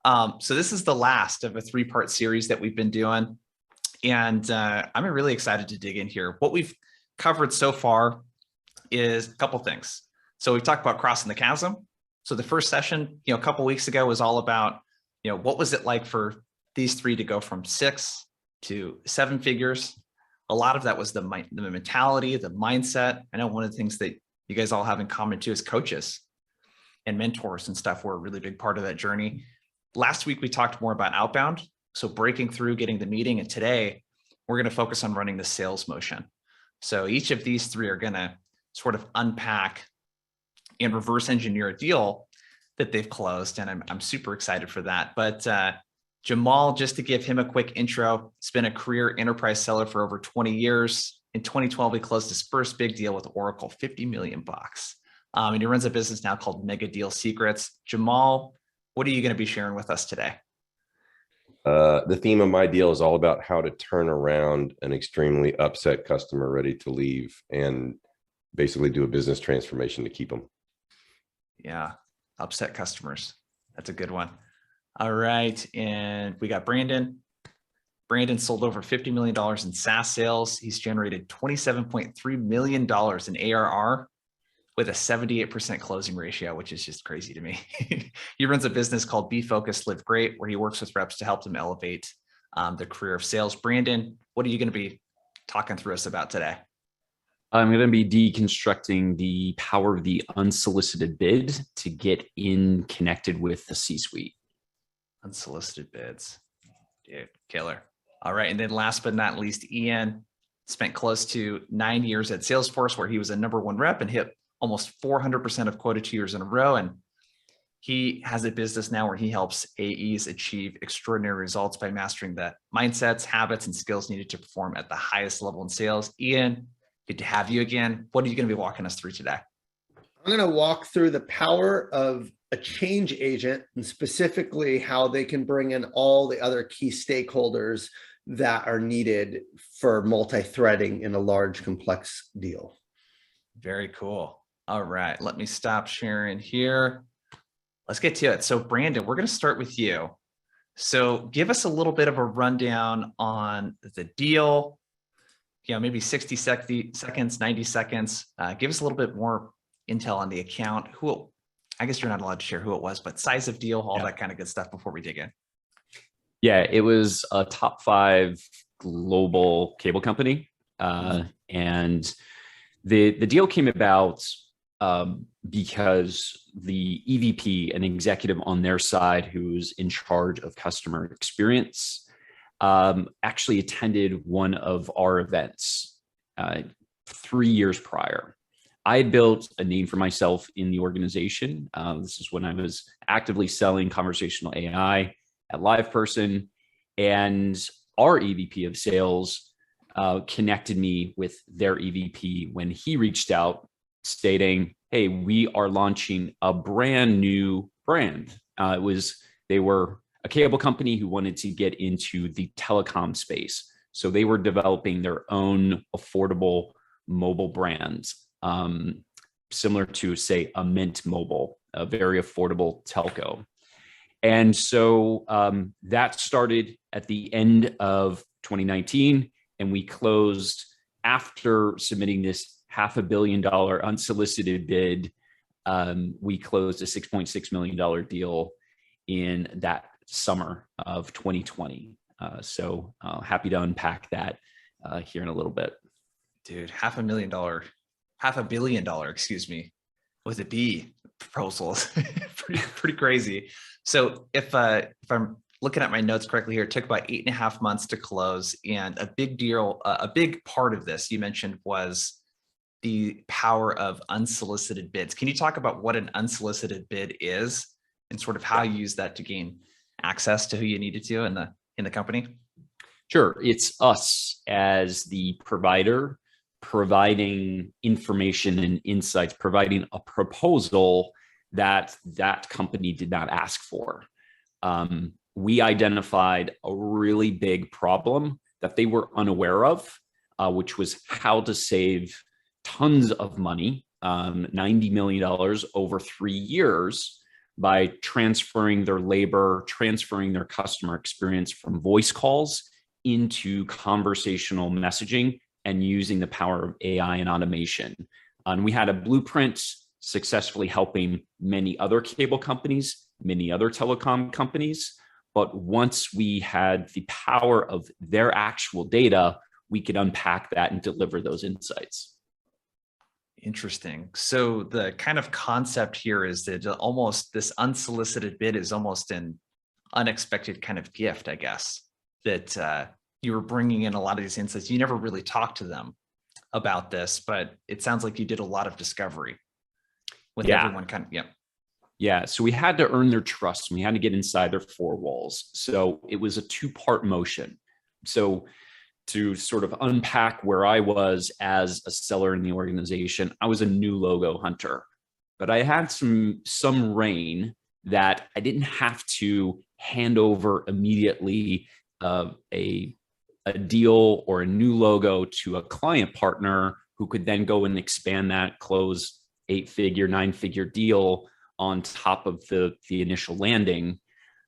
So this is the last of a three-part series that we've been doing. And I'm really excited to dig in here. What we've covered so far is a couple things. So we've talked about crossing the chasm. So the first session, a couple of weeks ago was all about, what was it like for these three to go from 6 to 7 figures? A lot of that was the mentality, the mindset. I know one of the things that you guys all have in common too is coaches and mentors and stuff were a really big part of that journey. Last week, we talked more about outbound. So breaking through, getting the meeting. And today we're going to focus on running the sales motion. So each of these three are going to sort of unpack and reverse engineer a deal that they've closed. And I'm super excited for that. But Jamal, just to give him a quick intro, has been a career enterprise seller for over 20 years. In 2012, he closed his first big deal with Oracle, 50 million bucks. And he runs a business now called Mega Deal Secrets. Jamal, what are you going to be sharing with us today? The theme of my deal is all about how to turn around an extremely upset customer ready to leave and basically do a business transformation to keep them. Yeah, upset customers. That's a good one. All right. And we got Brandon. Brandon sold over $50 million in SaaS sales. He's generated $27.3 million in ARR with a 78% closing ratio, which is just crazy to me. He runs a business called Be Focused, Live Great, where he works with reps to help them elevate the career of sales. Brandon, what are you going to be talking through us about today? I'm going to be deconstructing the power of the unsolicited bid to get in connected with the C-suite. Unsolicited bids. Dude, killer. All right. And then last but not least, Ian spent close to 9 years at Salesforce, where he was a #1 rep and hit almost 400% of quota 2 years in a row. And he has a business now where he helps AEs achieve extraordinary results by mastering the mindsets, habits, and skills needed to perform at the highest level in sales. Ian, good to have you again. What are you going to be walking us through today? I'm going to walk through the power of a change agent and specifically how they can bring in all the other key stakeholders that are needed for multi-threading in a large, complex deal. Very cool. All right, let me stop sharing here. Let's get to it. So Brandon, we're going to start with you. So give us a little bit of a rundown on the deal, maybe 60 seconds, 90 seconds. Give us a little bit more intel on the account. I guess you're not allowed to share who it was, but size of deal, all that kind of good stuff before we dig in. Yeah, it was a top 5 global cable company. And the deal came about because the EVP, an executive on their side who's in charge of customer experience, actually attended one of our events 3 years prior. I had built a name for myself in the organization. This is when I was actively selling conversational AI at LivePerson, and our EVP of sales connected me with their EVP when he reached out stating, hey, we are launching a brand new brand. They were a cable company who wanted to get into the telecom space. So they were developing their own affordable mobile brands, similar to, say, a Mint Mobile, a very affordable telco. And so that started at the end of 2019, and we closed after submitting this $500 million unsolicited bid. We closed a $6.6 million deal in that summer of 2020. So happy to unpack that here in a little bit. Dude, $500 million, excuse me, with a B proposals. pretty crazy. So if I'm looking at my notes correctly here, it took about 8.5 months to close. And a big deal, a big part of this you mentioned was the power of unsolicited bids. Can you talk about what an unsolicited bid is and sort of how you use that to gain access to who you needed to in the company? Sure. It's us as the provider providing information and insights, providing a proposal that company did not ask for. We identified a really big problem that they were unaware of, which was how to save tons of money, $90 million over 3 years by transferring their labor, transferring their customer experience from voice calls into conversational messaging and using the power of AI and automation. And we had a blueprint successfully helping many other cable companies, many other telecom companies. But once we had the power of their actual data, we could unpack that and deliver those insights. Interesting. So the kind of concept here is that almost this unsolicited bid is almost an unexpected kind of gift, I guess, that you were bringing in a lot of these insights. You never really talked to them about this, but it sounds like you did a lot of discovery with everyone kind of, Yeah. So we had to earn their trust. We had to get inside their four walls. So it was a two-part motion. So to sort of unpack where I was as a seller in the organization, I was a new logo hunter, but I had some reign that I didn't have to hand over immediately a deal or a new logo to a client partner who could then go and expand that, close 8-figure, 9-figure deal on top of the initial landing.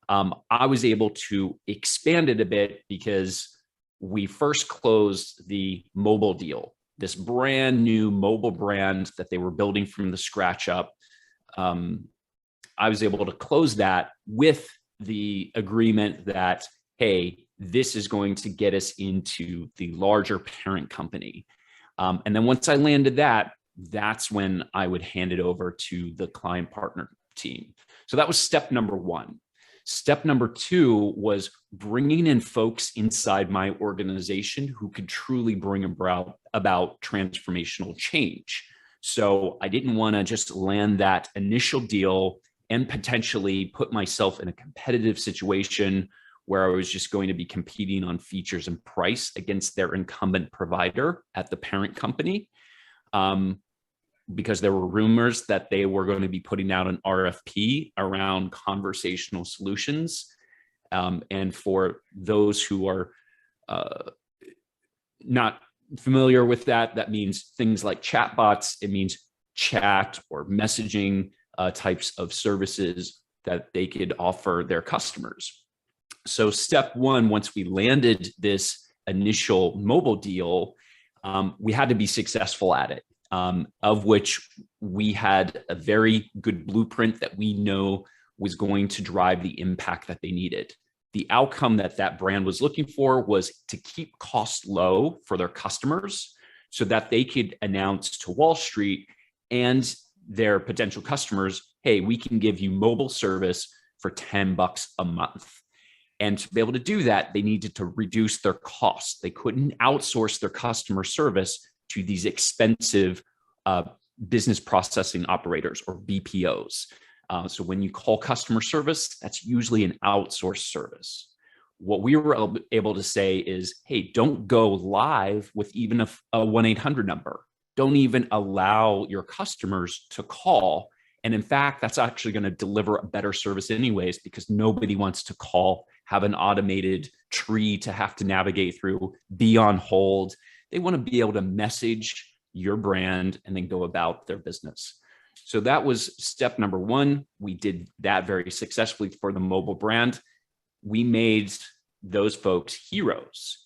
I was able to expand it a bit because we first closed the mobile deal, this brand new mobile brand that they were building from the scratch up. I was able to close that with the agreement that, hey, this is going to get us into the larger parent company. And then once I landed that, that's when I would hand it over to the client partner team. So that was step number one. Step number two was bringing in folks inside my organization who could truly bring about transformational change. So I didn't want to just land that initial deal and potentially put myself in a competitive situation where I was just going to be competing on features and price against their incumbent provider at the parent company. Because there were rumors that they were going to be putting out an RFP around conversational solutions. And for those who are not familiar with that, that means things like chatbots. It means chat or messaging types of services that they could offer their customers. So step one, once we landed this initial mobile deal, we had to be successful at it. Of which we had a very good blueprint that we know was going to drive the impact that they needed. The outcome that that brand was looking for was to keep costs low for their customers so that they could announce to Wall Street and their potential customers, hey, we can give you mobile service for $10 a month. And to be able to do that, they needed to reduce their costs. They couldn't outsource their customer service to these expensive business processing operators or BPOs. So when you call customer service, that's usually an outsourced service. What we were able to say is, hey, don't go live with even a 1-800 number. Don't even allow your customers to call. And in fact, that's actually going to deliver a better service anyways, because nobody wants to call, have an automated tree to have to navigate through, be on hold. They want to be able to message your brand and then go about their business. So that was step number one. We did that very successfully for the mobile brand. We made those folks heroes.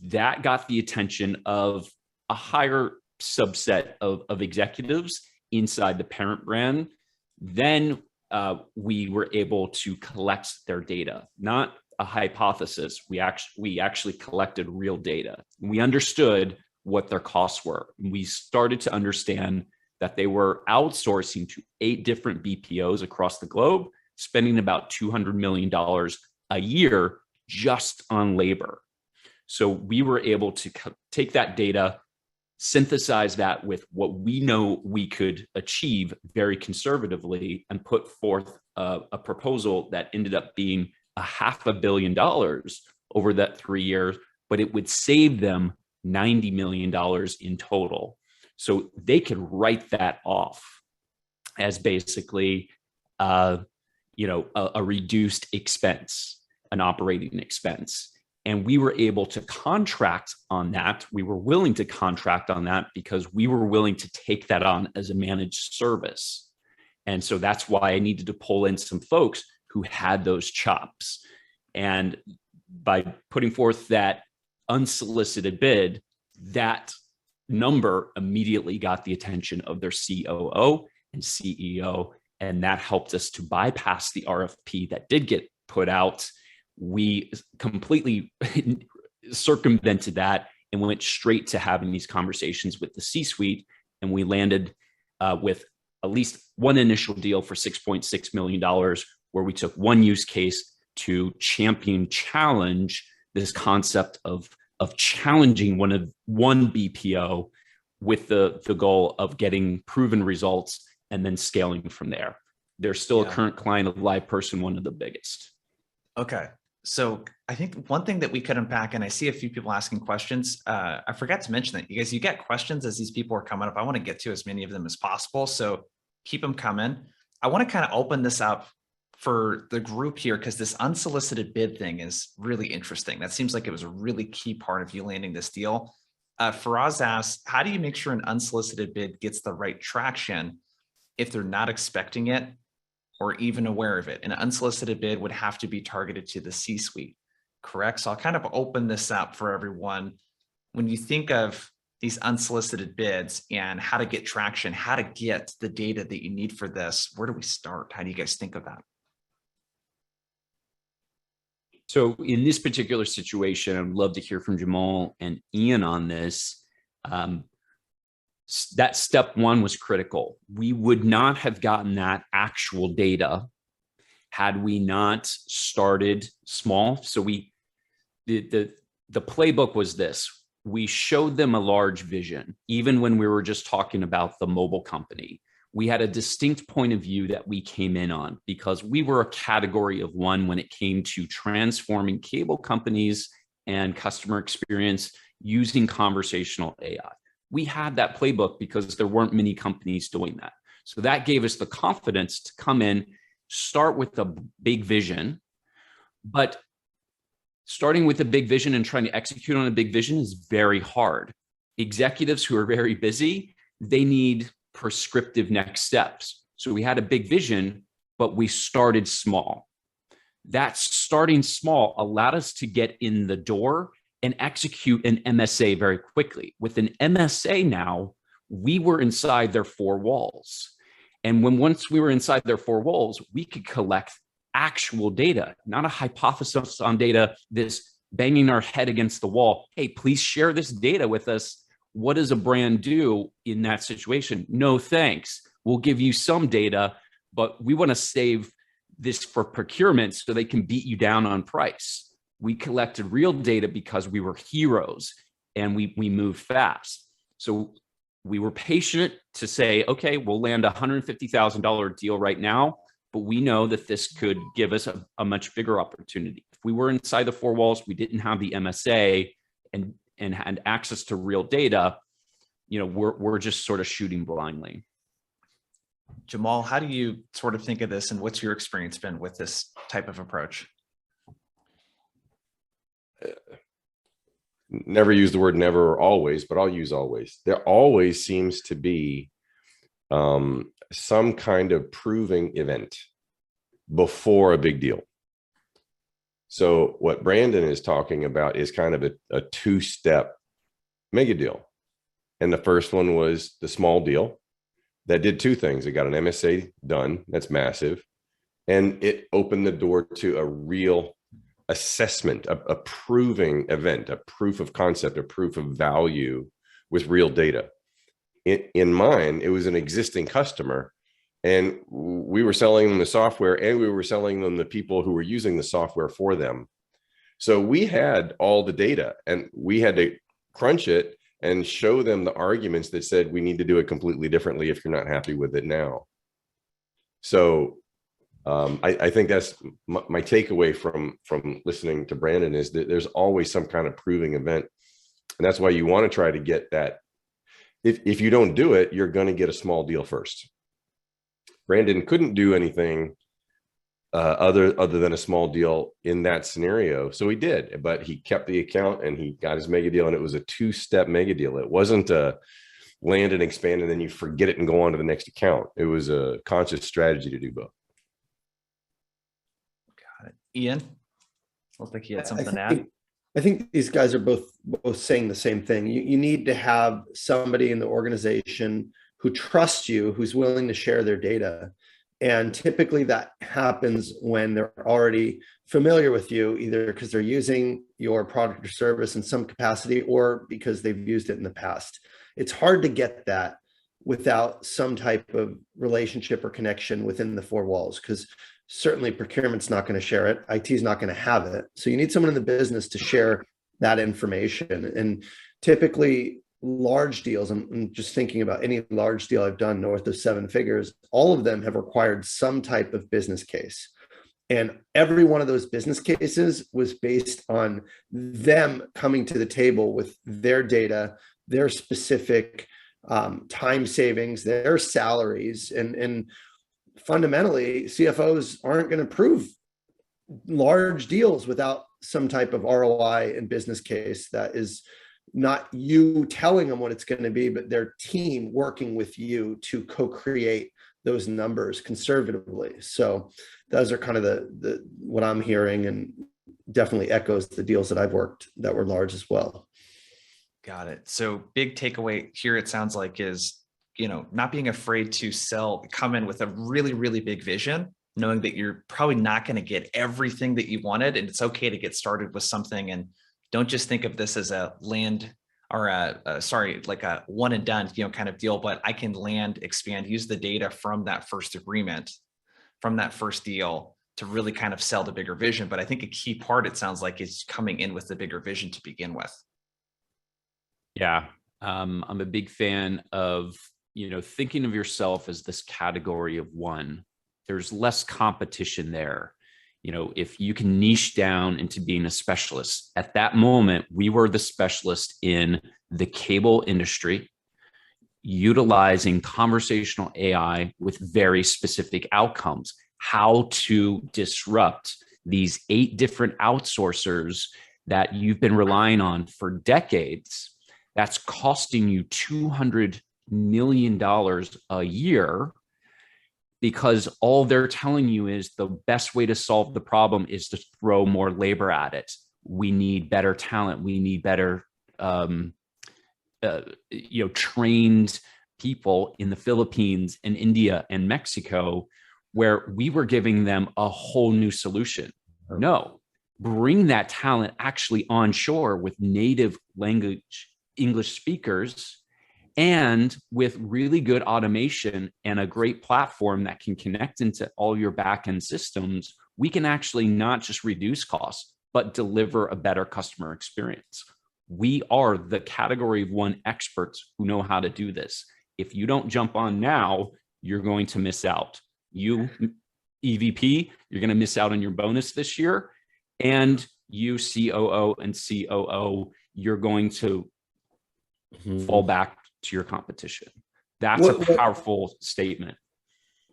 That got the attention of a higher subset of executives inside the parent brand. Then we were able to collect their data, not a hypothesis. We actually collected real data. We understood what their costs were. We started to understand that they were outsourcing to 8 different BPOs across the globe, spending about $200 million a year just on labor. So we were able to take that data, synthesize that with what we know we could achieve very conservatively, and put forth a proposal that ended up being $500 million over that 3 years, but it would save them $90 million in total. So they could write that off as basically, a reduced expense, an operating expense. And we were able to contract on that. We were willing to contract on that because we were willing to take that on as a managed service. And so that's why I needed to pull in some folks who had those chops. And by putting forth that unsolicited bid, that number immediately got the attention of their COO and CEO. And that helped us to bypass the RFP that did get put out. We completely circumvented that and went straight to having these conversations with the C-suite. And we landed with at least one initial deal for $6.6 million, where we took one use case to challenge this concept of challenging one BPO with the goal of getting proven results and then scaling from there. They're still a current client of LivePerson, one of the biggest. Okay. So I think one thing that we could unpack, and I see a few people asking questions. I forgot to mention that you get questions as these people are coming up. I want to get to as many of them as possible. So keep them coming. I want to kind of open this up for the group here, because this unsolicited bid thing is really interesting. That seems like it was a really key part of you landing this deal. Faraz asks, how do you make sure an unsolicited bid gets the right traction if they're not expecting it or even aware of it? An unsolicited bid would have to be targeted to the C-suite, correct? So I'll kind of open this up for everyone. When you think of these unsolicited bids and how to get traction, how to get the data that you need for this, where do we start? How do you guys think of that? So in this particular situation, I'd love to hear from Jamal and Ian on this. That step one was critical. We would not have gotten that actual data had we not started small. So the playbook was this. We showed them a large vision, even when we were just talking about the mobile company. We had a distinct point of view that we came in on, because we were a category of one when it came to transforming cable companies and customer experience using conversational AI. We had that playbook because there weren't many companies doing that. So that gave us the confidence to come in, start with a big vision. But starting with a big vision and trying to execute on a big vision is very hard. Executives who are very busy, they need prescriptive next steps. So we had a big vision, but we started small. That starting small allowed us to get in the door and execute an MSA very quickly. With an MSA now, we were inside their four walls. And once we were inside their four walls, we could collect actual data, not a hypothesis on data, this banging our head against the wall. Hey, please share this data with us. What does a brand do in that situation? No, thanks. We'll give you some data, but we want to save this for procurement so they can beat you down on price. We collected real data because we were heroes and we moved fast. So we were patient to say, okay, we'll land a $150,000 deal right now, but we know that this could give us a much bigger opportunity. If we were inside the four walls, we didn't have the MSA and had access to real data, we're just sort of shooting blindly. Jamal, how do you sort of think of this, and what's your experience been with this type of approach? Never use the word never or always, but I'll use always. There always seems to be some kind of proving event before a big deal. So what Brandon is talking about is kind of a two-step mega deal. And the first one was the small deal that did two things. It got an MSA done. That's massive. And it opened the door to a real assessment, a proving event, a proof of concept, a proof of value with real data. In mine, it was an existing customer, and we were selling them the software, and we were selling them the people who were using the software for them. So we had all the data, and we had to crunch it and show them the arguments that said we need to do it completely differently if you're not happy with it now. So I think that's my takeaway from listening to Brandon, is that there's always some kind of proving event. And that's why you want to try to get that. If you don't do it, you're going to get a small deal first. Brandon couldn't do anything other than a small deal in that scenario. So he did, but he kept the account and he got his mega deal, and it was a two-step mega deal. It wasn't land and expand, and then you forget it and go on to the next account. It was a conscious strategy to do both. Got it. Ian, looks like you had something to I add. think, I think these guys are both saying the same thing. You need to have somebody in the organization who trusts you, who's willing to share their data. And typically that happens when they're already familiar with you, either because they're using your product or service in some capacity or because they've used it in the past. It's hard to get that without some type of relationship or connection within the four walls, because certainly procurement's not going to share it. IT is not going to have it. So you need someone in the business to share that information. And typically large deals, I'm just thinking about any large deal I've done north of 7 figures, all of them have required some type of business case. And every one of those business cases was based on them coming to the table with their data, their specific time savings, their salaries, and fundamentally, CFOs aren't going to approve large deals without some type of ROI and business case that is not you telling them what it's going to be, but their team working with you to co-create those numbers conservatively. So those are kind of the what I'm hearing, and definitely echoes the deals that I've worked that were large as well. Got it. So big takeaway here, it sounds like, is, not being afraid to come in with a really, really big vision, knowing that you're probably not going to get everything that you wanted. And it's okay to get started with something, and don't just think of this as a land or like a one and done, kind of deal, but I can land, expand, use the data from that first agreement, from that first deal to really kind of sell the bigger vision. But I think a key part, it sounds like, is coming in with the bigger vision to begin with. Yeah. I'm a big fan of, thinking of yourself as this category of one. There's less competition there. If you can niche down into being a specialist, at that moment, we were the specialist in the cable industry, utilizing conversational AI with very specific outcomes, how to disrupt these 8 different outsourcers that you've been relying on for decades. That's costing you $200 million a year, because all they're telling you is the best way to solve the problem is to throw more labor at it. We need better talent. We need better, trained people in the Philippines and India and Mexico, where we were giving them a whole new solution. No, bring that talent actually onshore with native language English speakers, and with really good automation and a great platform that can connect into all your backend systems, we can actually not just reduce costs, but deliver a better customer experience. We are the category 1 experts who know how to do this. If you don't jump on now, you're going to miss out. You, EVP, you're going to miss out on your bonus this year. And you, COO and COO, you're going to fall back to your competition. That's a powerful statement.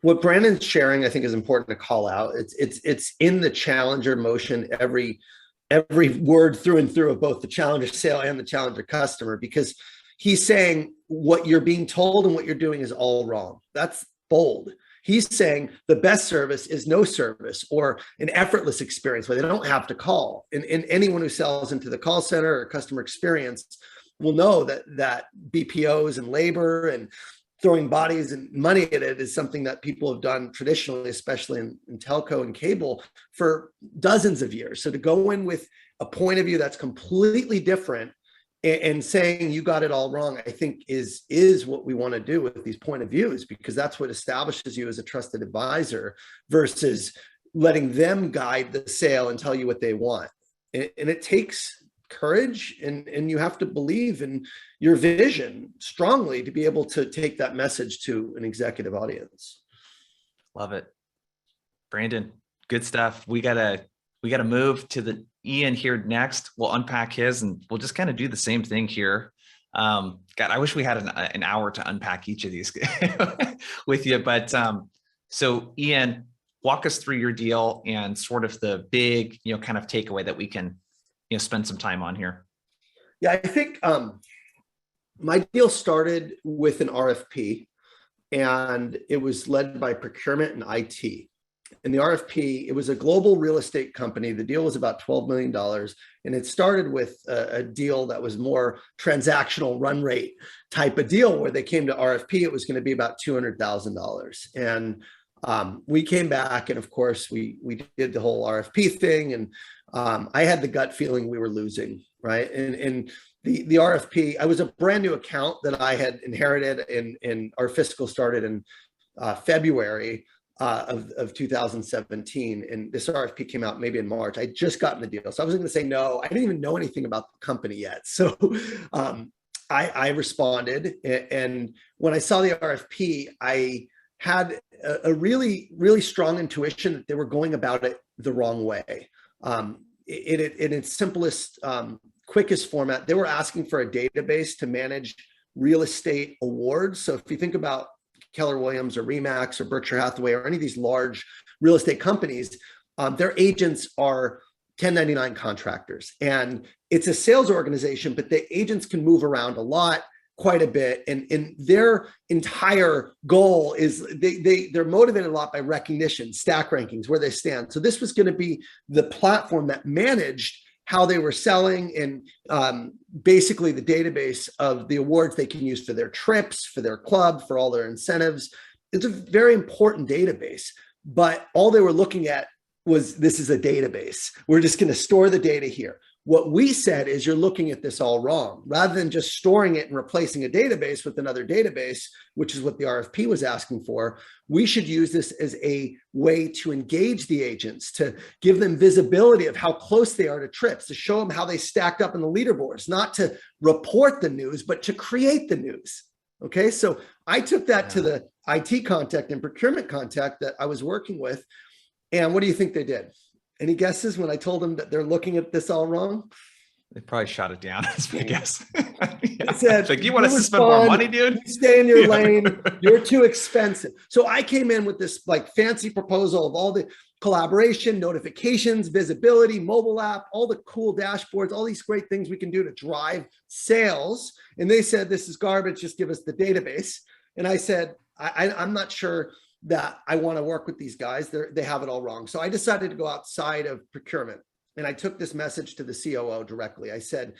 What Brandon's sharing, I think, is important to call out. It's in the challenger motion, every word through and through of both the challenger sale and the challenger customer, because he's saying what you're being told and what you're doing is all wrong. That's bold. He's saying the best service is no service, or an effortless experience where they don't have to call. And anyone who sells into the call center or customer experience will know that BPOs and labor and throwing bodies and money at it is something that people have done traditionally, especially in telco and cable, for dozens of years. So to go in with a point of view that's completely different and saying you got it all wrong, I think is what we want to do with these point of views, because that's what establishes you as a trusted advisor versus letting them guide the sale and tell you what they want. And it takes courage, and you have to believe in your vision strongly to be able to take that message to an executive audience. Love it. Brandon, good stuff. We gotta move to the Ian here next. We'll unpack his, and we'll just kind of do the same thing here. God, I wish we had an hour to unpack each of these with you. But so Ian, walk us through your deal and sort of the big, kind of takeaway that we can, spend some time on here. Yeah, I think My deal started with an RFP, and it was led by procurement and IT. And the RFP, it was a global real estate company. The deal was about $12 million. And it started with a deal that was more transactional run rate type of deal where they came to RFP. It was going to be about $200,000. And we came back, and of course, we did the whole RFP thing. And I had the gut feeling we were losing, right? And the RFP, I was a brand new account that I had inherited, and our fiscal started in February of 2017. And this RFP came out maybe in March. I just gotten the deal. So I wasn't going to say no. I didn't even know anything about the company yet. So I responded. And when I saw the RFP, I had a really, really strong intuition that they were going about it the wrong way. In its simplest, quickest format, they were asking for a database to manage real estate awards. So if you think about Keller Williams or Remax or Berkshire Hathaway or any of these large real estate companies, their agents are 1099 contractors. And it's a sales organization, but the agents can move around a lot, quite a bit. And their entire goal is they're motivated a lot by recognition, stack rankings, where they stand. So this was going to be the platform that managed how they were selling, and basically the database of the awards they can use for their trips, for their club, for all their incentives. It's a very important database, but all they were looking at was, this is a database. We're just going to store the data here. What we said is, you're looking at this all wrong. Rather than just storing it and replacing a database with another database, which is what the RFP was asking for, we should use this as a way to engage the agents, to give them visibility of how close they are to trips, to show them how they stacked up in the leaderboards, not to report the news, but to create the news. Okay, so I took that to the IT contact and procurement contact that I was working with. And what do you think they did? Any guesses when I told them that they're looking at this all wrong? They probably shot it down. That's my guess. They said, like, you want us to spend more money, dude? You stay in your lane. You're too expensive. So I came in with this like fancy proposal of all the collaboration, notifications, visibility, mobile app, all the cool dashboards, all these great things we can do to drive sales. And they said, this is garbage. Just give us the database. And I said, I'm not sure that I want to work with these guys. They have it all wrong. So I decided to go outside of procurement. And I took this message to the COO directly. I said,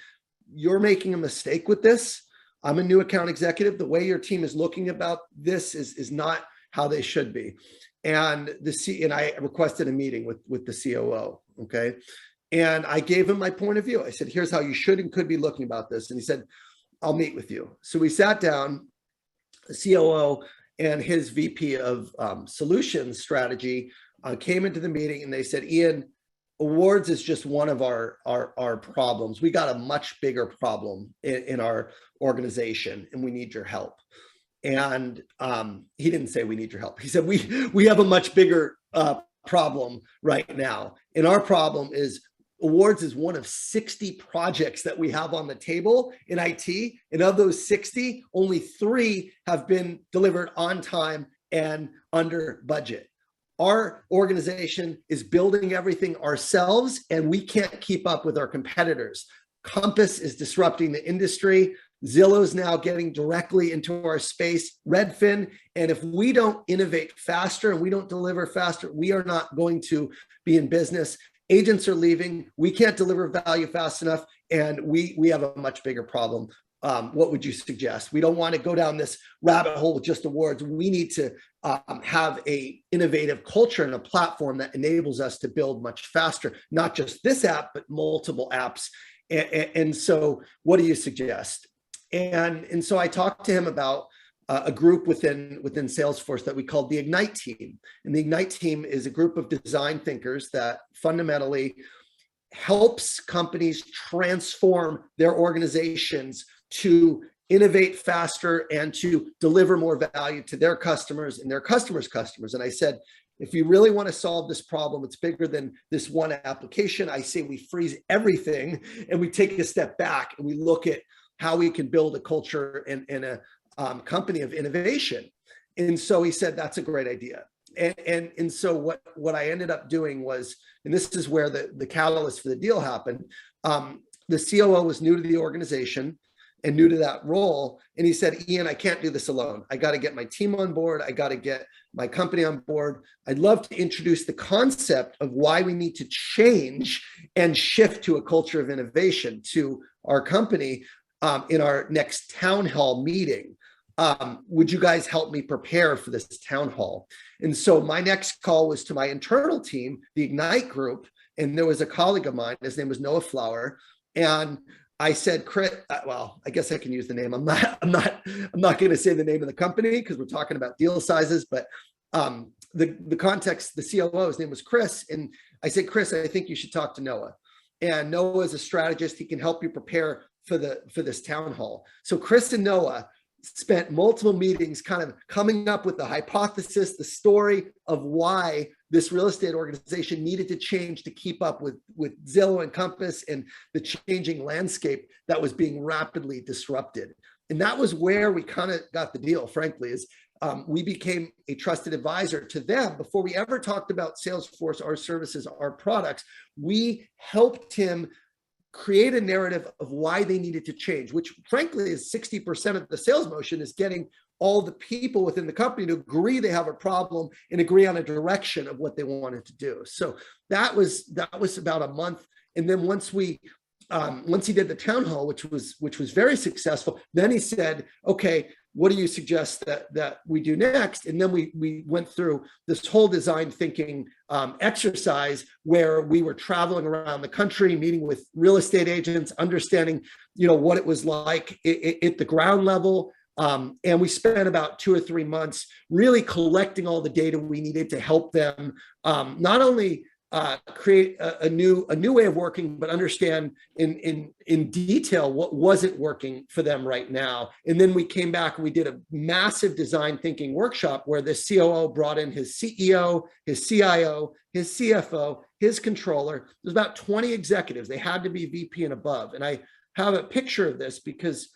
you're making a mistake with this. I'm a new account executive. The way your team is looking about this is not how they should be. And I requested a meeting with the COO. Okay. And I gave him my point of view. I said, here's how you should and could be looking about this. And he said, I'll meet with you. So we sat down, the COO and his VP of solutions strategy came into the meeting, and they said, Ian, awards is just one of our problems. We got a much bigger problem in our organization, and we need your help. And he didn't say we need your help. He said, we have a much bigger problem right now. And our problem is, awards is one of 60 projects that we have on the table in IT. And of those 60, only 3 have been delivered on time and under budget. Our organization is building everything ourselves, and we can't keep up with our competitors. Compass is disrupting the industry. Zillow's now getting directly into our space, Redfin. And if we don't innovate faster and we don't deliver faster, we are not going to be in business. Agents are leaving. We can't deliver value fast enough, and we have a much bigger problem. What would you suggest? We don't want to go down this rabbit hole with just awards. We need to have a innovative culture and a platform that enables us to build much faster, not just this app, but multiple apps. And so what do you suggest? And so I talked to him about a group within Salesforce that we called the Ignite team. And the Ignite team is a group of design thinkers that fundamentally helps companies transform their organizations to innovate faster and to deliver more value to their customers and their customers' customers. And I said, if you really want to solve this problem, it's bigger than this one application. I say we freeze everything and we take a step back and we look at how we can build a culture and a company of innovation. And so he said, that's a great idea. And so what I ended up doing was, and this is where the catalyst for the deal happened. The COO was new to the organization. and new to that role. And he said, Ian, I can't do this alone. I got to get my team on board. I got to get my company on board. I'd love to introduce the concept of why we need to change and shift to a culture of innovation to our company in our next town hall meeting. Would you guys help me prepare for this town hall? And so my next call was to my internal team, the Ignite group. And there was a colleague of mine, his name was Noah Flower. And I said, Chris, well, I guess I can use the name. I'm not going to say the name of the company because we're talking about deal sizes, but the context, the COO, his name was Chris. And I said, Chris, I think you should talk to Noah. And Noah is a strategist. He can help you prepare for this town hall. So Chris and Noah spent multiple meetings kind of coming up with the hypothesis, the story of why this real estate organization needed to change to keep up with Zillow and Compass and the changing landscape that was being rapidly disrupted. And that was where we kind of got the deal, frankly, is we became a trusted advisor to them. Before we ever talked about Salesforce, our services, our products, we helped him create a narrative of why they needed to change, which frankly is 60% of the sales motion, is getting all the people within the company to agree they have a problem and agree on a direction of what they wanted to do. So that was about a month. And then once he did the town hall, which was very successful, then he said, okay, what do you suggest that we do next? And then we went through this whole design thinking exercise where we were traveling around the country, meeting with real estate agents, understanding, what it was like at the ground level. And we spent about 2 or 3 months really collecting all the data we needed to help them not only create a new way of working, but understand in detail what wasn't working for them right now. And then we came back and we did a massive design thinking workshop where the COO brought in his CEO, his CIO, his CFO, his controller. There's about 20 executives. They had to be VP and above. And I have a picture of this because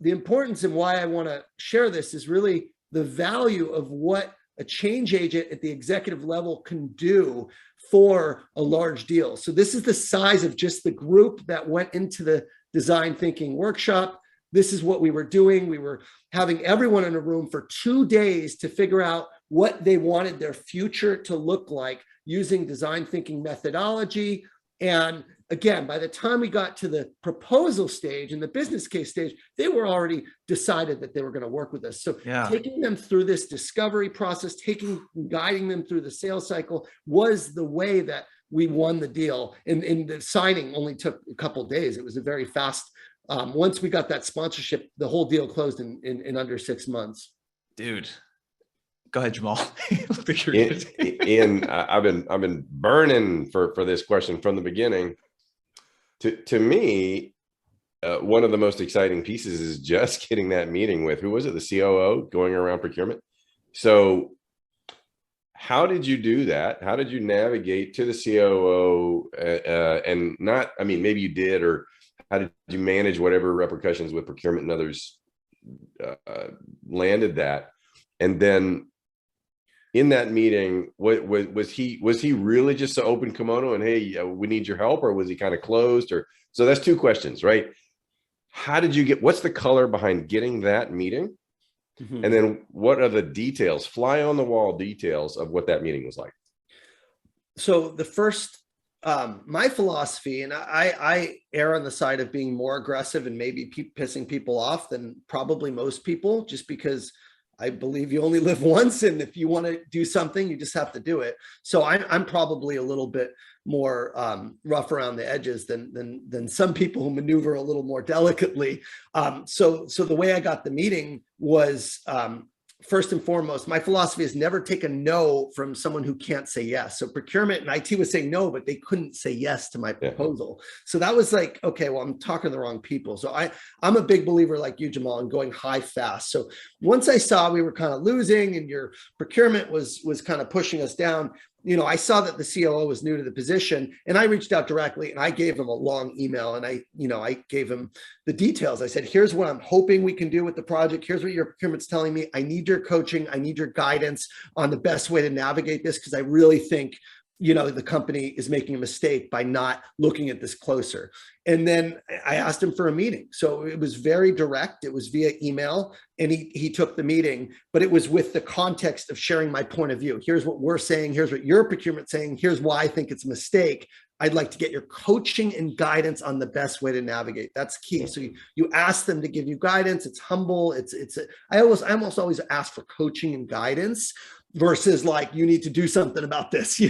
the importance and why I want to share this is really the value of what a change agent at the executive level can do for a large deal. So this is the size of just the group that went into the design thinking workshop. This is what we were doing. We were having everyone in a room for 2 days to figure out what they wanted their future to look like using design thinking methodology. And again, by the time we got to the proposal stage and the business case stage, they were already decided that they were going to work with us. So taking them through this discovery process, guiding them through the sales cycle was the way that we won the deal. And the signing only took a couple of days. It was a very fast, once we got that sponsorship, the whole deal closed in under 6 months. Dude. Go ahead, Jamal. Ian, I've been burning for this question from the beginning. To me, one of the most exciting pieces is just getting that meeting with, who was it, the COO, going around procurement. So how did you do that? How did you navigate to the COO and not, I mean, maybe you did, or how did you manage whatever repercussions with procurement and others landed that? And then in that meeting, what was he really just an open kimono and, hey, we need your help, or was he kind of closed? Or so that's 2 questions, right? How did you get, what's the color behind getting that meeting? Mm-hmm. And then what are the details, fly on the wall details of what that meeting was like? So the first, my philosophy, and I err on the side of being more aggressive and maybe pissing people off than probably most people, just because I believe you only live once, and if you want to do something, you just have to do it. So I'm probably a little bit more rough around the edges than some people who maneuver a little more delicately. So the way I got the meeting was, first and foremost, my philosophy is never take a no from someone who can't say yes. So procurement and IT was saying no, but they couldn't say yes to my proposal. So that was like, okay, well, I'm talking to the wrong people. So I'm a big believer, like you, Jamal, in going high fast. So once I saw we were kind of losing and your procurement was kind of pushing us down, I saw that the COO was new to the position, and I reached out directly and I gave him a long email, and I gave him the details. I said, here's what I'm hoping we can do with the project. Here's what your procurement's telling me. I need your coaching. I need your guidance on the best way to navigate this, because I really think the company is making a mistake by not looking at this closer. And then I asked him for a meeting. So it was very direct. It was via email, and he took the meeting, but it was with the context of sharing my point of view. Here's what we're saying. Here's what your procurement's saying. Here's why I think it's a mistake. I'd like to get your coaching and guidance on the best way to navigate. That's key. So you ask them to give you guidance. It's humble. I almost always ask for coaching and guidance versus like, you need to do something about this,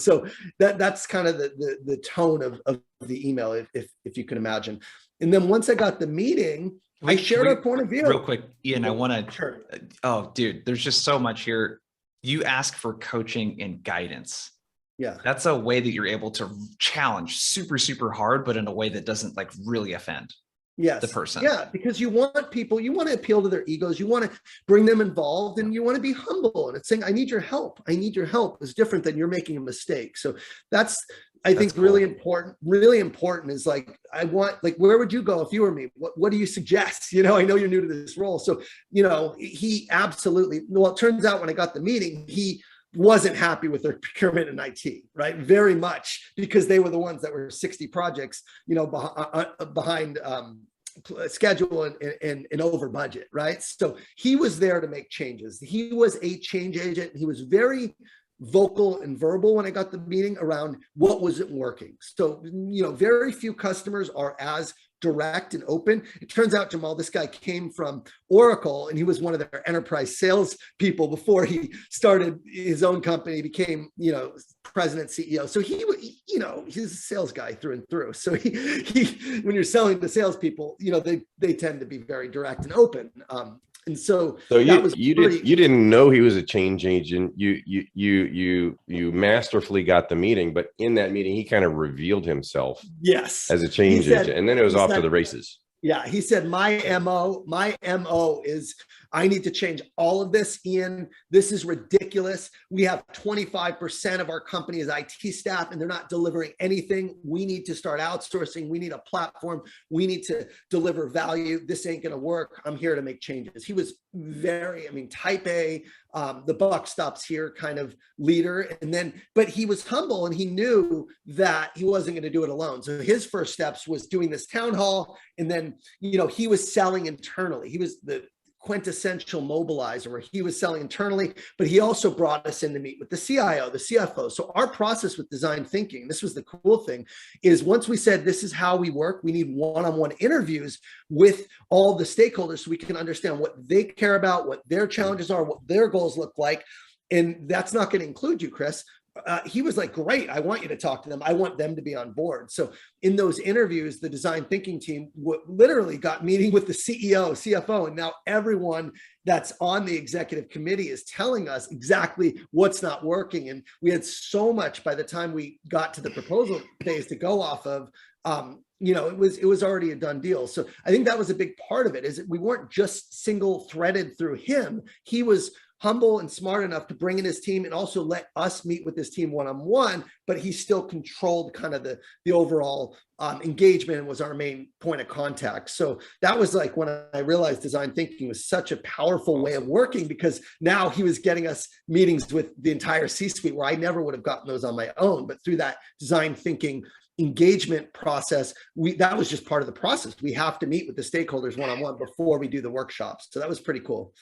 so that's kind of the tone of the email, if you can imagine. And then once I got the meeting, I shared our point of view. Real quick, Ian, I want to, Sure. Oh, dude, there's just so much here. You ask for coaching and guidance. Yeah. That's a way that you're able to challenge super, super hard, but in a way that doesn't like really offend the person. Yeah, because you want to appeal to their egos. You want to bring them involved, and you want to be humble. And it's saying, I need your help. I need your help is different than you're making a mistake. So I think cool. really important is like, where would you go if you were me? What do you suggest? I know you're new to this role. So, he absolutely, well, it turns out when I got the meeting, he wasn't happy with their procurement and IT, right? Very much, because they were the ones that were 60 projects, behind schedule and over budget, right? So he was there to make changes. He was a change agent. He was very vocal and verbal when I got the meeting around what wasn't working. So, very few customers are as direct and open. It turns out, Jamal, this guy came from Oracle, and he was one of their enterprise sales people before he started his own company, became, president, CEO. So he's a sales guy through and through. So he when you're selling to salespeople, they tend to be very direct and open. And so you didn't know he was a change agent. You masterfully got the meeting, but in that meeting, he kind of revealed himself as a change agent, and then it was off to the races. Yeah, he said, my MO is I need to change all of this, Ian. This is ridiculous. We have 25% of our company is IT staff, and they're not delivering anything. We need to start outsourcing. We need a platform. We need to deliver value. This ain't going to work. I'm here to make changes. He was very, type A, the buck stops here kind of leader. But he was humble, and he knew that he wasn't going to do it alone. So his first steps was doing this town hall. And then, he was selling internally. He was the quintessential mobilizer where he was selling internally, but he also brought us in to meet with the CIO, the CFO. So our process with design thinking, this was the cool thing, is once we said, this is how we work, we need one-on-one interviews with all the stakeholders so we can understand what they care about, what their challenges are, what their goals look like. And that's not going to include you, Chris. He was like, great, I want you to talk to them. I want them to be on board. So in those interviews, the design thinking team literally got meeting with the CEO, CFO, and now everyone that's on the executive committee is telling us exactly what's not working. And we had so much by the time we got to the proposal phase to go off of. It was already a done deal. So I think that was a big part of it, is that we weren't just single threaded through him. He was humble and smart enough to bring in his team and also let us meet with his team one-on-one, but he still controlled kind of the overall engagement and was our main point of contact. So that was like when I realized design thinking was such a powerful way of working, because now he was getting us meetings with the entire C-suite where I never would have gotten those on my own. But through that design thinking engagement process, that was just part of the process. We have to meet with the stakeholders one-on-one before we do the workshops. So that was pretty cool.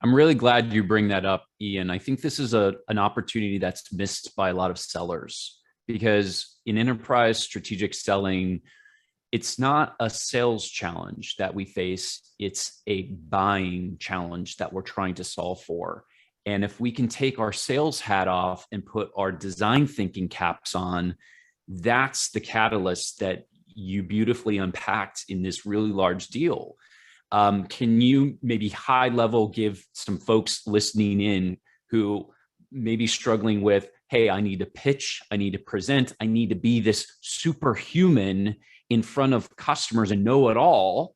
I'm really glad you bring that up, Ian. I think this is an opportunity that's missed by a lot of sellers, because in enterprise strategic selling, it's not a sales challenge that we face. It's a buying challenge that we're trying to solve for. And if we can take our sales hat off and put our design thinking caps on, that's the catalyst that you beautifully unpacked in this really large deal. Can you maybe high level give some folks listening in who may be struggling with, hey, I need to pitch, I need to present, I need to be this superhuman in front of customers and know it all.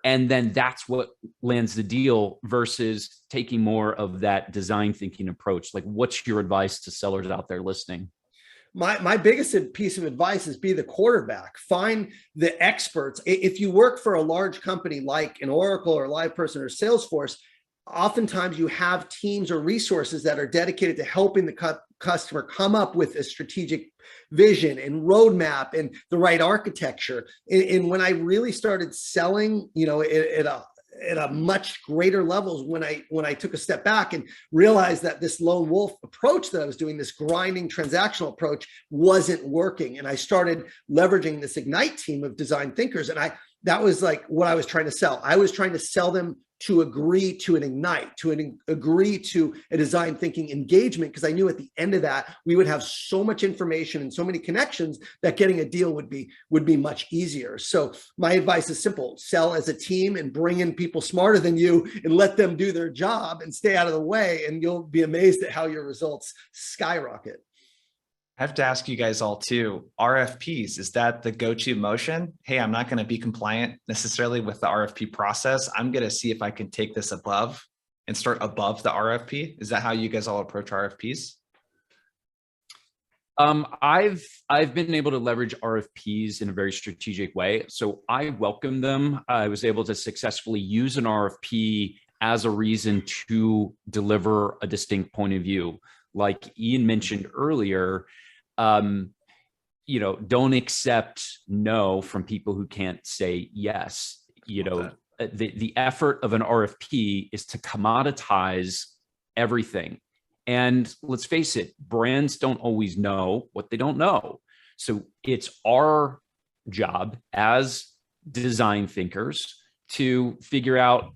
And then that's what lands the deal, versus taking more of that design thinking approach. Like, what's your advice to sellers out there listening? My biggest piece of advice is be the quarterback. Find the experts. If you work for a large company like an Oracle or LivePerson or Salesforce, oftentimes you have teams or resources that are dedicated to helping the customer come up with a strategic vision and roadmap and the right architecture. And when I really started selling, at a much greater levels, when I took a step back and realized that this lone wolf approach that I was doing, this grinding transactional approach, wasn't working, and I started leveraging this Ignite team of design thinkers, and that was like what I was trying to sell. I was trying to sell them to agree to an Ignite, agree to a design thinking engagement, because I knew at the end of that, we would have so much information and so many connections that getting a deal would be much easier. So my advice is simple: sell as a team and bring in people smarter than you and let them do their job and stay out of the way. And you'll be amazed at how your results skyrocket. I have to ask you guys all too, RFPs, is that the go-to motion? Hey, I'm not going to be compliant necessarily with the RFP process. I'm going to see if I can take this above and start above the RFP. Is that how you guys all approach RFPs? I've been able to leverage RFPs in a very strategic way. So I welcome them. I was able to successfully use an RFP as a reason to deliver a distinct point of view. Like Ian mentioned earlier, don't accept no from people who can't say yes. The effort of an RFP is to commoditize everything. And let's face it, brands don't always know what they don't know. So it's our job as design thinkers to figure out,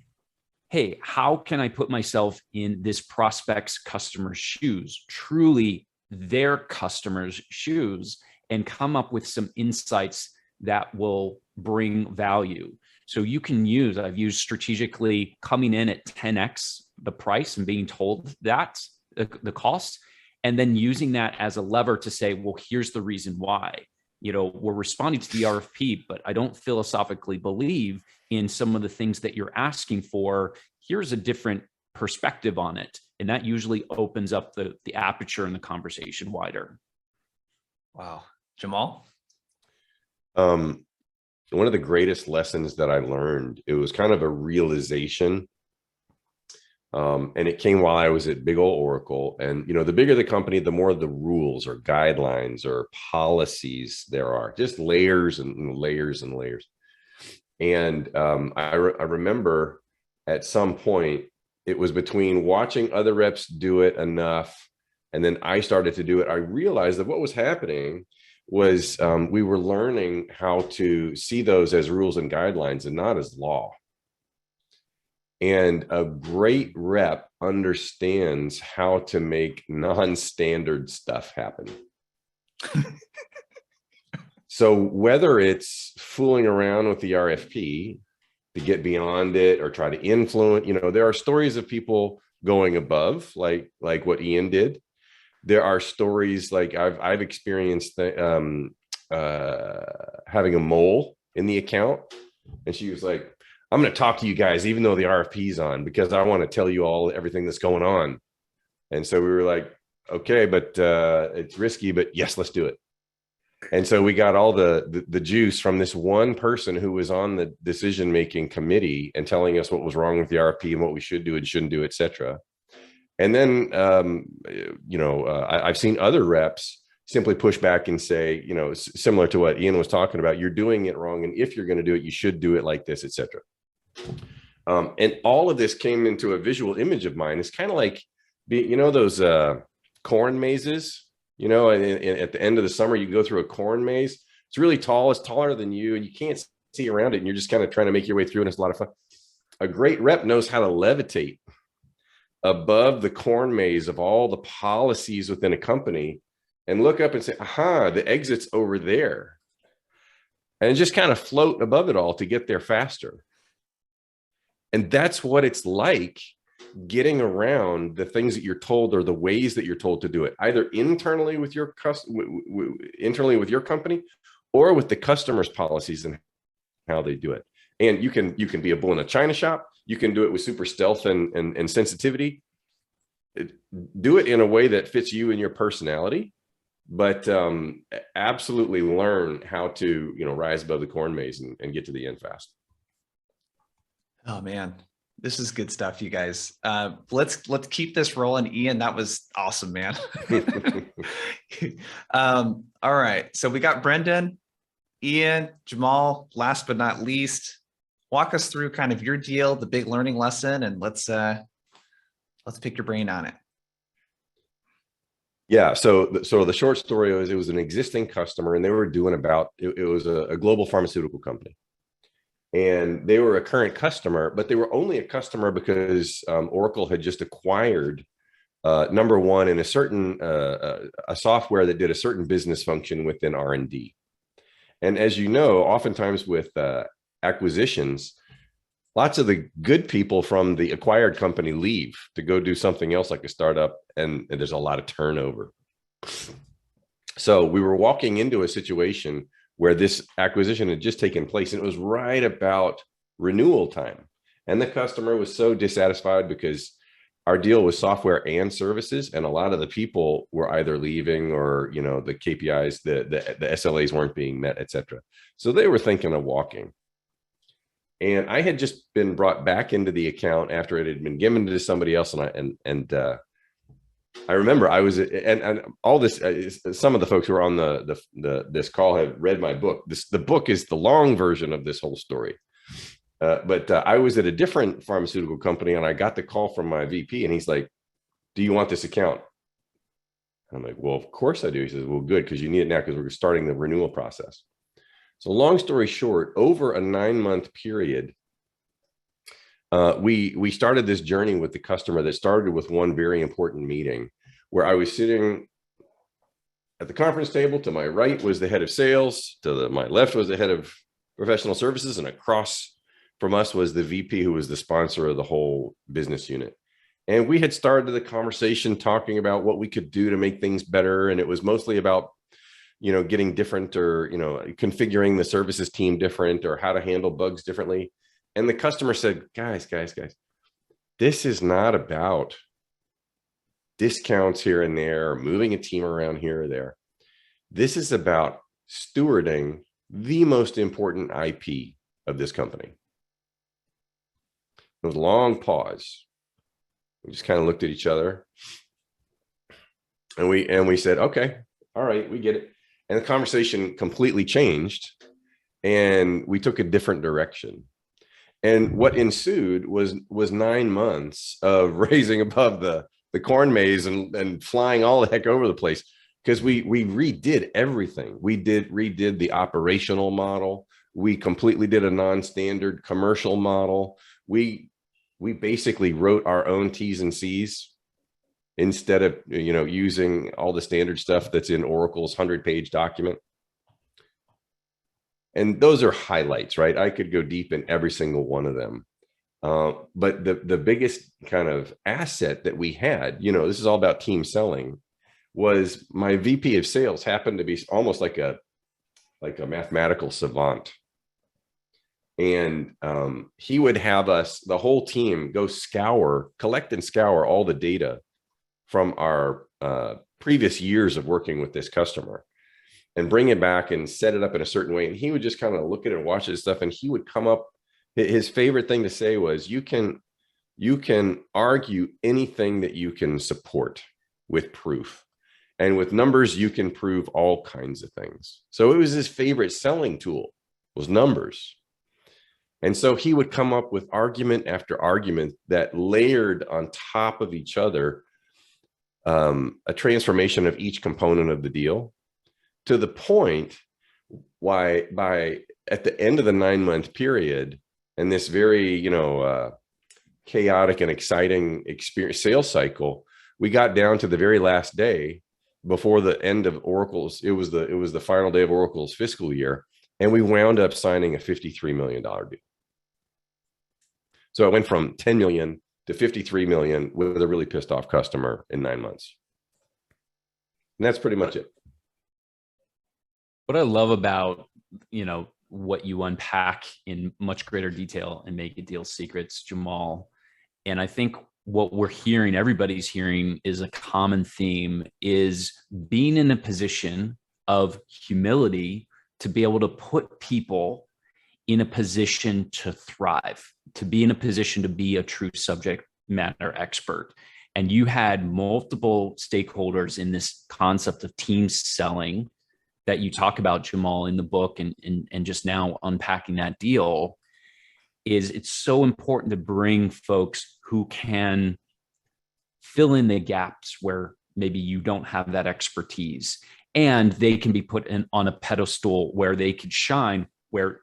hey, how can I put myself in this prospect's customer's shoes, truly their customer's shoes, and come up with some insights that will bring value. So you can I've used strategically coming in at 10x the price and being told that the cost, and then using that as a lever to say, well, here's the reason why. We're responding to the RFP, but I don't philosophically believe in some of the things that you're asking for. Here's a different perspective on it. And that usually opens up the aperture and the conversation wider. Wow. Jamal? One of the greatest lessons that I learned, it was kind of a realization. And it came while I was at big old Oracle. And, the bigger the company, the more the rules or guidelines or policies there are, just layers and layers and layers. And I remember at some point, it was between watching other reps do it enough, and then I started to do it. I realized that what was happening was we were learning how to see those as rules and guidelines and not as law. And a great rep understands how to make non-standard stuff happen. So whether it's fooling around with the RFP to get beyond it or try to influence, there are stories of people going above, like what Ian did. There are stories like I've experienced having a mole in the account, and she was like, I'm going to talk to you guys, even though the RFP's on, because I want to tell you everything that's going on. And so we were like, okay, but it's risky, but yes, let's do it. And so we got all the juice from this one person who was on the decision-making committee and telling us what was wrong with the RFP and what we should do and shouldn't do, et cetera. And then, I've seen other reps simply push back and say, similar to what Ian was talking about, you're doing it wrong. And if you're going to do it, you should do it like this, et cetera. And all of this came into a visual image of mine. It's kind of like, those corn mazes, and at the end of the summer, you go through a corn maze. It's really tall. It's taller than you, and you can't see around it. And you're just kind of trying to make your way through, and it's a lot of fun. A great rep knows how to levitate above the corn maze of all the policies within a company and look up and say, aha, the exit's over there. And just kind of float above it all to get there faster. And that's what it's like getting around the things that you're told or the ways that you're told to do it, either internally with your company or with the customer's policies and how they do it. And you can be a bull in a china shop. You can do it with super stealth and sensitivity. Do it in a way that fits you and your personality, but absolutely learn how to rise above the corn maze and get to the end fast. Oh man, This is good stuff, you guys. Let's keep this rolling. Ian, that was awesome, man. All right. So we got Brendan, Ian, Jamal, last but not least. Walk us through kind of your deal, the big learning lesson, and let's pick your brain on it. Yeah. So the short story was, it was an existing customer, and they were doing it was a global pharmaceutical company. And they were a current customer, but they were only a customer because Oracle had just acquired number one in a certain a software that did a certain business function within R&D. And as you know, oftentimes with acquisitions, lots of the good people from the acquired company leave to go do something else like a startup, and there's a lot of turnover. So we were walking into a situation where this acquisition had just taken place, and it was right about renewal time. And the customer was so dissatisfied because our deal was software and services, and a lot of the people were either leaving or, you know, the KPIs, the SLAs weren't being met, et cetera. So they were thinking of walking. And I had just been brought back into the account after it had been given to somebody else. And I remember I was, and all this, some of the folks who were on this call have read my book. The book is the long version of this whole story. But I was at a different pharmaceutical company, and I got the call from my VP, and he's like, "Do you want this account?" I'm like, "Well, of course I do." He says, "Well, good, because you need it now because we're starting the renewal process." So long story short, over a 9-month period, we started this journey with the customer that started with one very important meeting where I was sitting at the conference table. To my right was the head of sales. My left was the head of professional services. And across from us was the VP, who was the sponsor of the whole business unit. And we had started the conversation talking about what we could do to make things better. And it was mostly about, you know, getting different, or, you know, configuring the services team different, or how to handle bugs differently. And the customer said, guys, this is not about discounts here and there, or moving a team around here or there. This is about stewarding the most important IP of this company. It was a long pause. We just kind of looked at each other, and we said, okay, all right, we get it. And the conversation completely changed, and we took a different direction. And what ensued was 9 months of raising above the corn maze and flying all the heck over the place, because we redid everything. We redid the operational model. We completely did a non-standard commercial model. We basically wrote our own T's and C's instead of, you know, using all the standard stuff that's in Oracle's 100-page document. And those are highlights, right? I could go deep in every single one of them. But the biggest kind of asset that we had, you know, this is all about team selling, was my VP of sales happened to be almost like a mathematical savant. And he would have us, the whole team, go collect and scour all the data from our previous years of working with this customer, and bring it back and set it up in a certain way. And he would just kind of look at it and watch this stuff. And he would come up, his favorite thing to say was, you can argue anything that you can support with proof. And with numbers, you can prove all kinds of things. So it was his favorite selling tool, was numbers. And so he would come up with argument after argument that layered on top of each other, a transformation of each component of the deal, to the point why at the end of the 9-month period, and this very, you know, chaotic and exciting experience sales cycle, we got down to the very last day before the end of Oracle's. It was the final day of Oracle's fiscal year, and we wound up signing a $53 million deal. So it went from 10 million to 53 million with a really pissed off customer in 9 months. And that's pretty much it. What I love about, you know, what you unpack in much greater detail and Make It Deal Secrets, Jamal, and I think what we're hearing, everybody's hearing, is a common theme, is being in a position of humility to be able to put people in a position to thrive, to be in a position to be a true subject matter expert. And you had multiple stakeholders in this concept of team selling that you talk about, Jamal, in the book, and just now unpacking that deal. Is it's so important to bring folks who can fill in the gaps where maybe you don't have that expertise, and they can be put on a pedestal where they could shine, where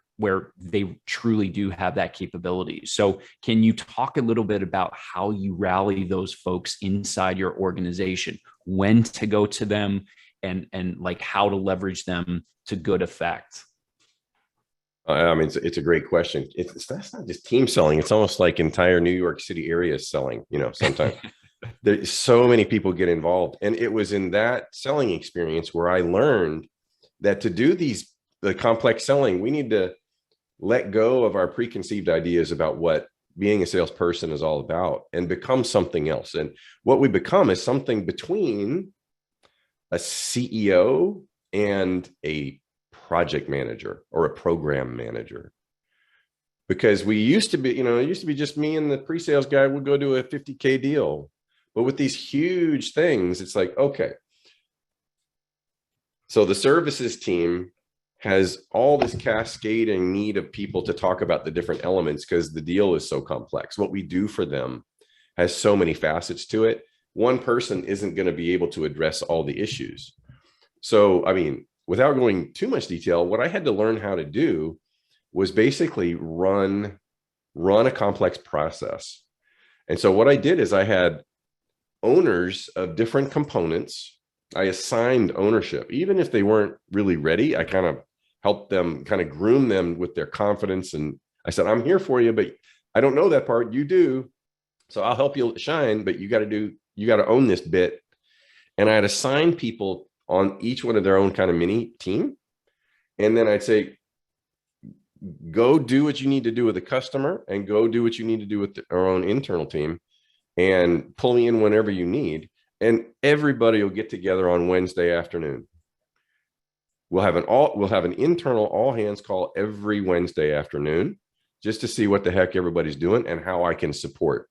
they truly do have that capability. So can you talk a little bit about how you rally those folks inside your organization, when to go to them, and like how to leverage them to good effect? I mean, it's a great question. That's not just team selling. It's almost like entire New York City area selling, sometimes. There's so many people get involved. And it was in that selling experience where I learned that to do the complex selling, we need to let go of our preconceived ideas about what being a salesperson is all about and become something else. And what we become is something between a CEO and a project manager or a program manager. Because we used to be, it used to be just me and the pre-sales guy would go do a 50K deal. But with these huge things, it's like, okay, so the services team has all this cascading need of people to talk about the different elements because the deal is so complex. What we do for them has so many facets to it. One person isn't going to be able to address all the issues. So, I mean, without going too much detail, what I had to learn how to do was basically run a complex process. And so what I did is I had owners of different components. I assigned ownership. Even if they weren't really ready, I kind of helped them, kind of groom them with their confidence. And I said, I'm here for you, but I don't know that part. You do. So I'll help you shine, but you got to own this bit. And I'd assign people on each one of their own kind of mini team. And then I'd say, go do what you need to do with the customer and go do what you need to do with our own internal team and pull me in whenever you need. And everybody will get together on Wednesday afternoon. We'll have an internal all hands call every Wednesday afternoon just to see what the heck everybody's doing and how I can support.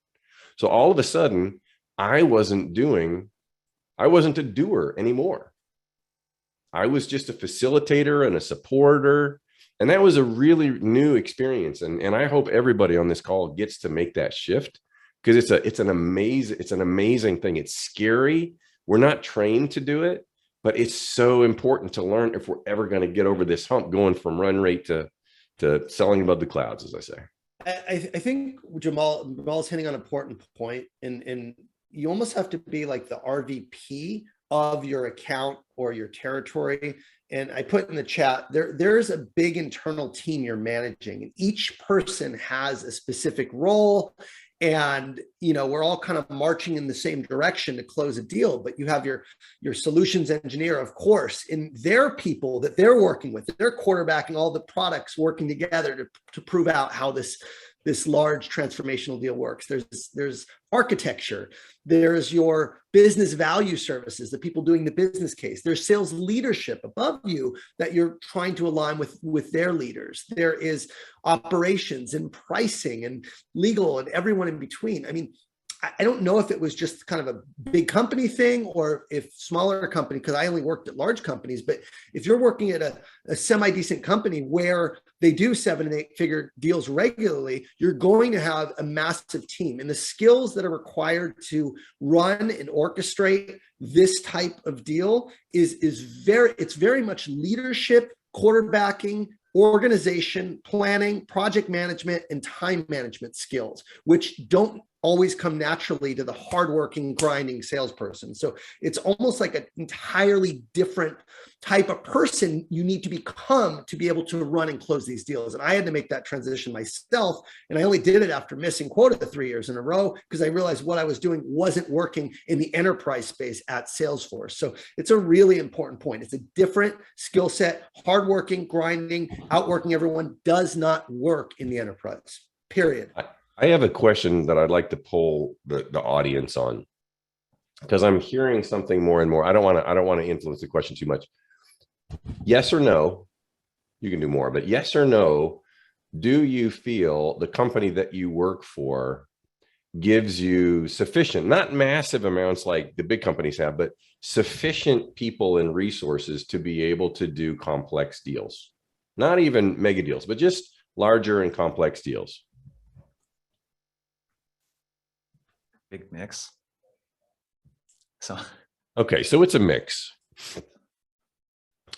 So all of a sudden, I wasn't a doer anymore. I was just a facilitator and a supporter. And that was a really new experience. And I hope everybody on this call gets to make that shift, because it's an amazing thing. It's scary. We're not trained to do it, but it's so important to learn if we're ever going to get over this hump, going from run rate to selling above the clouds, as I say. I think Jamal's hitting on an important point, and you almost have to be like the RVP of your account or your territory. And I put in the chat, there's a big internal team you're managing, and each person has a specific role. And, we're all kind of marching in the same direction to close a deal, but you have your solutions engineer, of course, and their people that they're working with, they're quarterbacking all the products working together to prove out how this large transformational deal works. There's architecture. There's your business value services, the people doing the business case. There's sales leadership above you that you're trying to align with their leaders. There is operations and pricing and legal and everyone in between. I mean, I don't know if it was just kind of a big company thing or if smaller company, because I only worked at large companies, but if you're working at a semi-decent company where they do 7 and 8 figure deals regularly, you're going to have a massive team, and the skills that are required to run and orchestrate this type of deal it's very much leadership, quarterbacking, organization, planning, project management, and time management skills, which don't always come naturally to the hardworking, grinding salesperson. So it's almost like an entirely different type of person you need to become to be able to run and close these deals. And I had to make that transition myself. And I only did it after missing quota 3 years in a row, because I realized what I was doing wasn't working in the enterprise space at Salesforce. So it's a really important point. It's a different skill set. Hardworking, grinding, outworking everyone does not work in the enterprise, period. I have a question that I'd like to poll the audience on, because I'm hearing something more and more. I don't want to influence the question too much. Yes or no, you can do more, but yes or no, do you feel the company that you work for gives you sufficient, not massive amounts like the big companies have, but sufficient people and resources to be able to do complex deals? Not even mega deals, but just larger and complex deals. Big mix. So, okay, so it's a mix.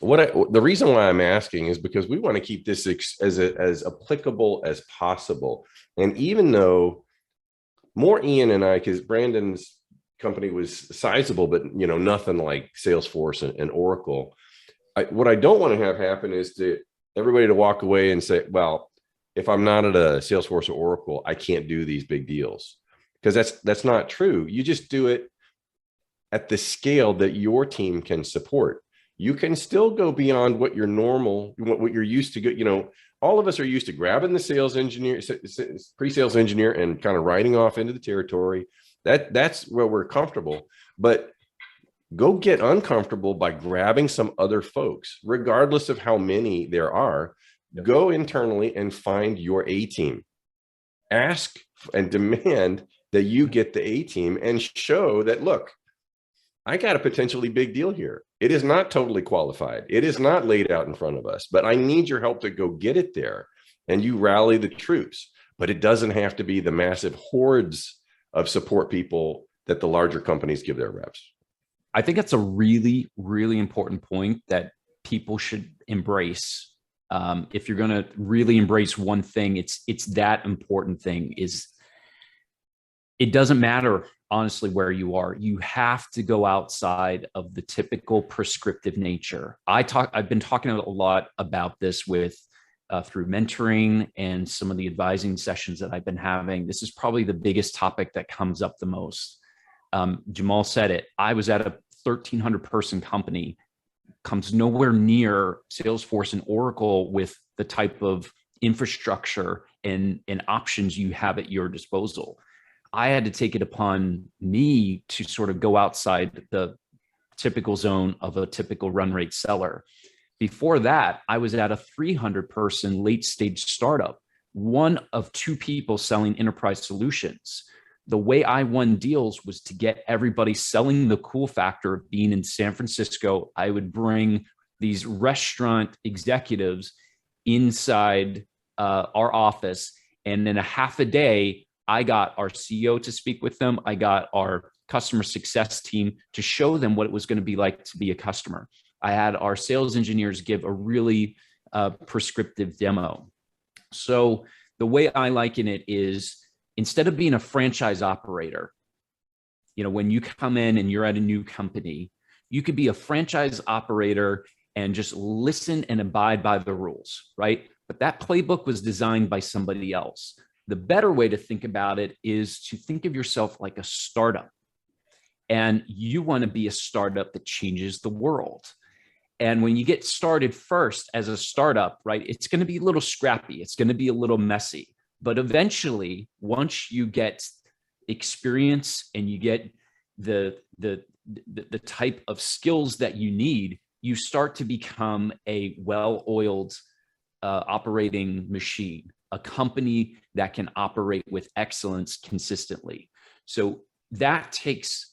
The reason why I'm asking is because we want to keep this as applicable as possible. And even though more Ian and I, because Brandon's company was sizable, but nothing like Salesforce and Oracle. What I don't want to have happen is everybody to walk away and say, well, if I'm not at a Salesforce or Oracle, I can't do these big deals, because that's not true. You just do it at the scale that your team can support. You can still go beyond what you're used to go. All of us are used to grabbing the sales engineer, pre-sales engineer, and kind of riding off into the territory. That's where we're comfortable. But go get uncomfortable by grabbing some other folks, regardless of how many there are. Go internally and find your A team. Ask and demand that you get the A team and show that, look, I got a potentially big deal here. It is not totally qualified. It is not laid out in front of us, but I need your help to go get it there. And you rally the troops, but it doesn't have to be the massive hordes of support people that the larger companies give their reps. I think that's a really, really important point that people should embrace. If you're going to really embrace one thing, it's that important thing is it doesn't matter, honestly, where you are. You have to go outside of the typical prescriptive nature. I've been talking a lot about this through mentoring and some of the advising sessions that I've been having. This is probably the biggest topic that comes up the most. Jamal said it. I was at a 1,300 person company, comes nowhere near Salesforce and Oracle with the type of infrastructure and options you have at your disposal. I had to take it upon me to sort of go outside the typical zone of a typical run rate seller. Before that, I was at a 300 person late stage startup, one of two people selling enterprise solutions. The way I won deals was to get everybody selling the cool factor of being in San Francisco. I would bring these restaurant executives inside our office, and in a half a day, I got our CEO to speak with them. I got our customer success team to show them what it was going to be like to be a customer. I had our sales engineers give a really prescriptive demo. So the way I liken it is, instead of being a franchise operator, when you come in and you're at a new company, you could be a franchise operator and just listen and abide by the rules, right? But that playbook was designed by somebody else. The better way to think about it is to think of yourself like a startup. And you want to be a startup that changes the world. And when you get started first as a startup, right, it's going to be a little scrappy. It's going to be a little messy. But eventually, once you get experience and you get the type of skills that you need, you start to become a well-oiled operating machine, a company that can operate with excellence consistently. So that takes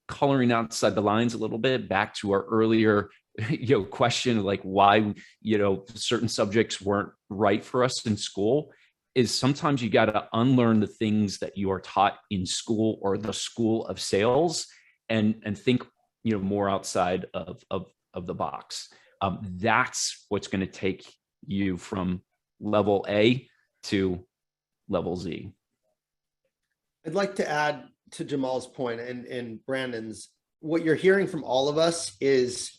coloring outside the lines a little bit, back to our earlier question, like why certain subjects weren't right for us in school. Is sometimes you got to unlearn the things that you are taught in school or the school of sales, and think more outside of the box. That's what's going to take you from level A to level Z. I'd like to add to Jamal's point and Brandon's. What you're hearing from all of us is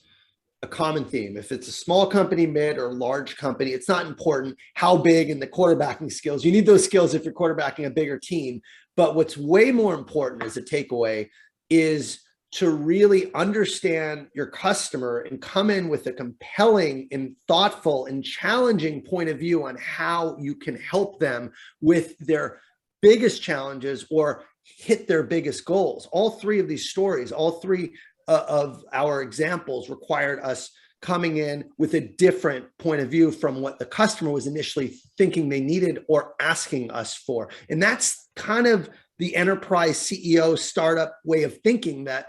a common theme. If it's a small company, mid or large company, it's not important how big and the quarterbacking skills. You need those skills if you're quarterbacking a bigger team. But what's way more important as a takeaway is to really understand your customer and come in with a compelling and thoughtful and challenging point of view on how you can help them with their biggest challenges or hit their biggest goals. All three of these stories, all three of our examples required us coming in with a different point of view from what the customer was initially thinking they needed or asking us for. And that's kind of the enterprise CEO startup way of thinking that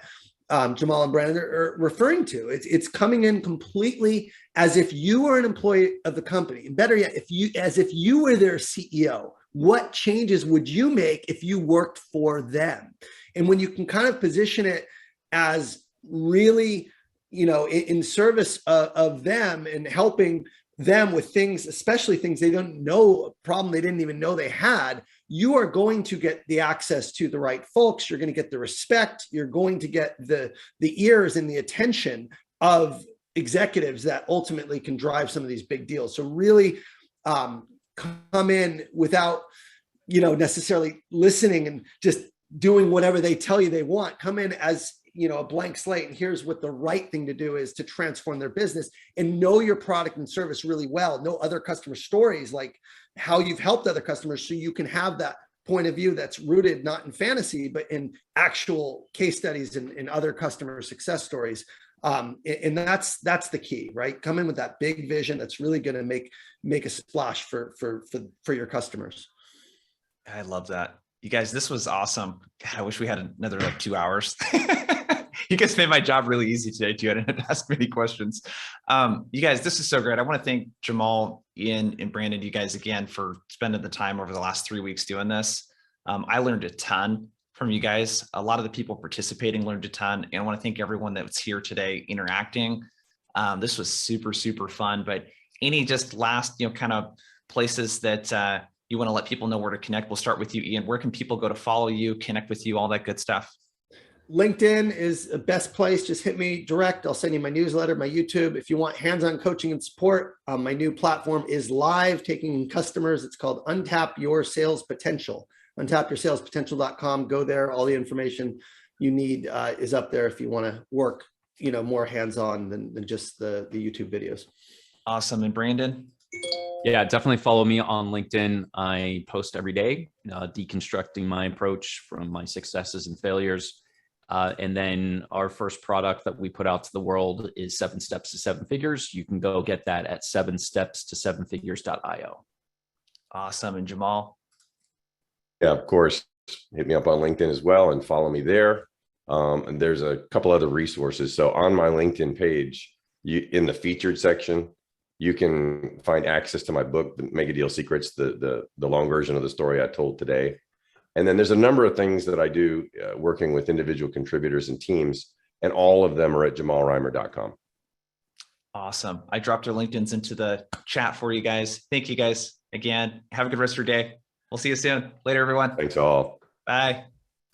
Jamal and Brandon are referring to. It's coming in completely as if you were an employee of the company, and better yet, as if you were their CEO. What changes would you make if you worked for them? And when you can kind of position it as really, in service of them and helping them with things, especially things they don't know, a problem they didn't even know they had, you are going to get the access to the right folks. You're going to get the respect. You're going to get the ears and the attention of executives that ultimately can drive some of these big deals. So really come in without, necessarily listening and just doing whatever they tell you they want. Come in as, a blank slate, and here's what the right thing to do is to transform their business, and know your product and service really well. Know other customer stories, like how you've helped other customers, so you can have that point of view that's rooted not in fantasy, but in actual case studies and other customer success stories. And that's the key, right? Come in with that big vision that's really going to make a splash for your customers. I love that. You guys, this was awesome. God, I wish we had another 2 hours. You guys made my job really easy today too. I didn't have to ask many questions. You guys, this is so great. I want to thank Jamal, Ian, and Brandon, you guys again for spending the time over the last 3 weeks doing this. I learned a ton from you guys. A lot of the people participating learned a ton. And I want to thank everyone that was here today interacting. This was super, super fun. But any just last, kind of places that you want to let people know where to connect? We'll start with you, Ian. Where can people go to follow you, connect with you, all that good stuff? LinkedIn is the best place. Just hit me direct. I'll send you my newsletter, my YouTube. If you want hands-on coaching and support, my new platform is live, taking customers. It's called Untap Your Sales Potential. Untapyoursalespotential.com. Go there. All the information you need is up there if you want to work, more hands-on than just the YouTube videos. Awesome. And Brandon? Yeah, definitely follow me on LinkedIn. I post every day, deconstructing my approach from my successes and failures. And then our first product that we put out to the world is 7 Steps to 7 Figures. You can go get that at 7stepsto7figures.io. Awesome. And Jamal? Yeah, of course. Hit me up on LinkedIn as well and follow me there. And there's a couple other resources. So on my LinkedIn page, in the featured section, you can find access to my book, The Mega Deal Secrets, the long version of the story I told today. And then there's a number of things that I do working with individual contributors and teams, and all of them are at jamalreimer.com. Awesome. I dropped our LinkedIn's into the chat for you guys. Thank you guys again. Have a good rest of your day. We'll see you soon. Later, everyone. Thanks all. Bye.